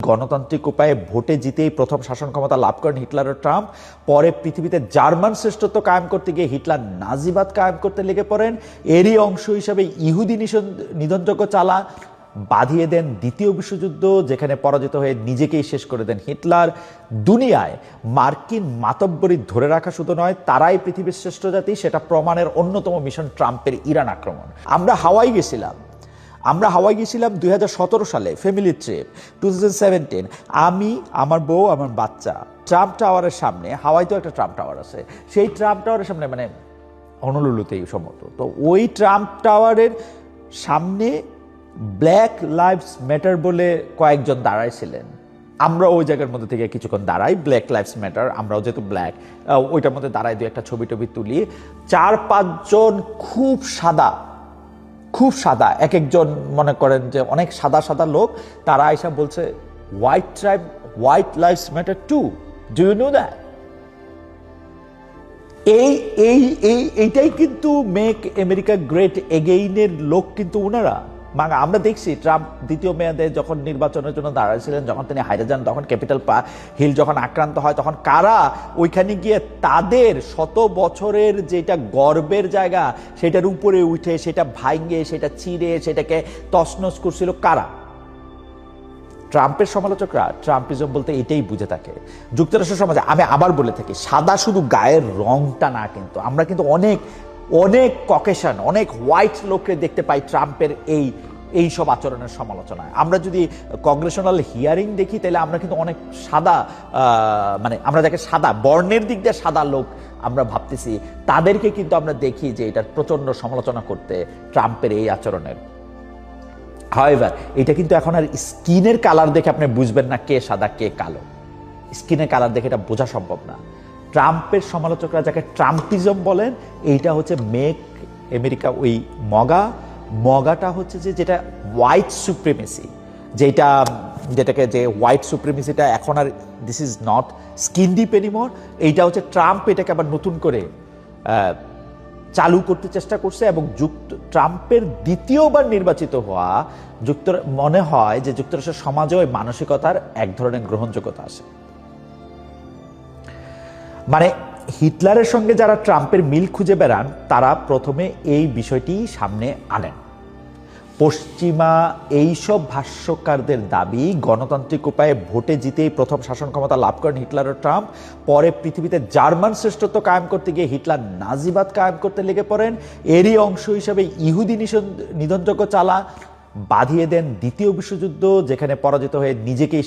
গণতান্ত্রিক উপায়ে ভোটে জিতেই প্রথম শাসন ক্ষমতা লাভ করেন হিটলার ও ট্রাম্প। পরে পৃথিবীতে জার্মান শ্রেষ্ঠত্ব কায়েম করতে গিয়ে হিটলার নাজিবাদ কায়েম করতে লেগে পড়েন। এরই অংশ হিসেবে ইহুদি নিধনযজ্ঞ বাঁধিয়ে দেন দ্বিতীয় বিশ্বযুদ্ধ, যেখানে পরাজিত হয়ে নিজেকেই শেষ করে দেন হিটলার। দুনিয়ায় মার্কিন মাতব্বরি ধরে রাখা শুধু নয়, তারাই পৃথিবীর শ্রেষ্ঠ জাতি, সেটা প্রমাণের অন্যতম মিশন ট্রাম্পের ইরান আক্রমণ। আমরা হাওয়াই গেছিলাম 2017 সালে, ফ্যামিলি ট্রিপ। 2017 আমি, আমার বউ, আমার বাচ্চা ট্রাম্প টাওয়ারের সামনে, হাওয়াইতেও একটা ট্রাম্প টাওয়ার আছে, সেই ট্রাম্প টাওয়ারের সামনে, মানে হনলুলুতেই সম্ভবত, তো ওই ট্রাম্প টাওয়ারের সামনে ব্ল্যাক লাইভস ম্যাটার বলে কয়েকজন দাঁড়াইছিলেন। আমরা ওই জায়গার মধ্যে থেকে কিছুক্ষণ দাঁড়াই, ব্ল্যাক লাইভস ম্যাটার, আমরাও যেহেতু ব্ল্যাক, ওইটার মধ্যে দাঁড়াই, দু একটা ছবি টবি তুলি। 4-5 জন খুব সাদা, এক একজন মনে করেন যে অনেক সাদা সাদা লোক, তারা এসে বলছে white lives matter too, do you know that? এইটাই কিন্তু মেক আমেরিকা গ্রেট এগেইনের লোক কিন্তু ওনারা। আমরা দেখছি ট্রাম্প দ্বিতীয় মেয়াদে যখন নির্বাচনের জন্য দাঁড়াইছিলেন, যখন তিনি হাইরে যান, তখন ক্যাপিটাল হিল যখন আক্রান্ত হয়, তখন কারা ওইখানে গিয়ে তাদের 100 বছরের যেটা গর্বের জায়গা, সেটার উপরে উঠে সেটা ভাঙে, সেটা চিড়ে, সেটাকে তছনছ করছিল কারা? ট্রাম্পের সমালোচকরা ট্রাম্পিজম বলতে এটাই বুঝে থাকে। যুক্তরাষ্ট্র সমাজে আমি আবার বলে থাকি, সাদা শুধু গায়ের রংটা না, কিন্তু আমরা কিন্তু অনেক ককেশন, অনেক হোয়াইট লোককে দেখতে পাই ট্রাম্পের এই সব আচরণের সমালোচনায়। আমরা যদি কংগ্রেশনাল হিয়ারিং দেখি, তাহলে আমরা কিন্তু অনেক সাদা, মানে আমরা যাকে সাদা বর্ণের দিক দিয়ে সাদা লোক আমরা ভাবতেছি, তাদেরকে কিন্তু আমরা দেখি যে এটার প্রচন্ড সমালোচনা করতে ট্রাম্পের এই আচরণের। হাওয়েভার, এটা কিন্তু এখন আর স্কিনের কালার দেখে আপনি বুঝবেন না কে সাদা কে কালো। স্কিনের কালার দেখে এটা বোঝা সম্ভব না। ট্রাম্পের সমালোচকরা যাকে ট্রাম্পিজম বলেন, এইটা হচ্ছে মেক আমেরিকা, ওই মগাটা হচ্ছে যেটা হোয়াইট সুপ্রিমেসি, যেটাকে যে হোয়াইট সুপ্রিমেসিটা এখন আর this is not skin deep anymore. এইটা হচ্ছে ট্রাম্প এটাকে আবার নতুন করে চালু করতে চেষ্টা করছে, এবং ট্রাম্পের দ্বিতীয়বার নির্বাচিত হওয়া মনে হয় যে যুক্তরাষ্ট্রের সমাজে ওই মানসিকতার এক ধরনের গ্রহণযোগ্যতা আসে। মানে হিটলারের সঙ্গে যারা ট্রাম্পের মিল খুঁজে বেড়ান, তারা প্রথমে এই বিষয়টি সামনে আনেন। পশ্চিমা এইসব ভাষ্যকারদের দাবি, গণতান্ত্রিক উপায়ে ভোটে জিতেই প্রথম শাসন ক্ষমতা লাভ করেন হিটলার ও ট্রাম্প। পরে পৃথিবীতে জার্মান শ্রেষ্ঠত্ব কায়েম করতে গিয়ে হিটলার নাজিবাদ কায়েম করতে লেগে পড়েন। এরই অংশ হিসেবে ইহুদি নিধনযজ্ঞ বাঁধিয়ে দেন দ্বিতীয় বিশ্বযুদ্ধ, যেখানে পরাজিত হয়ে নিজেকেই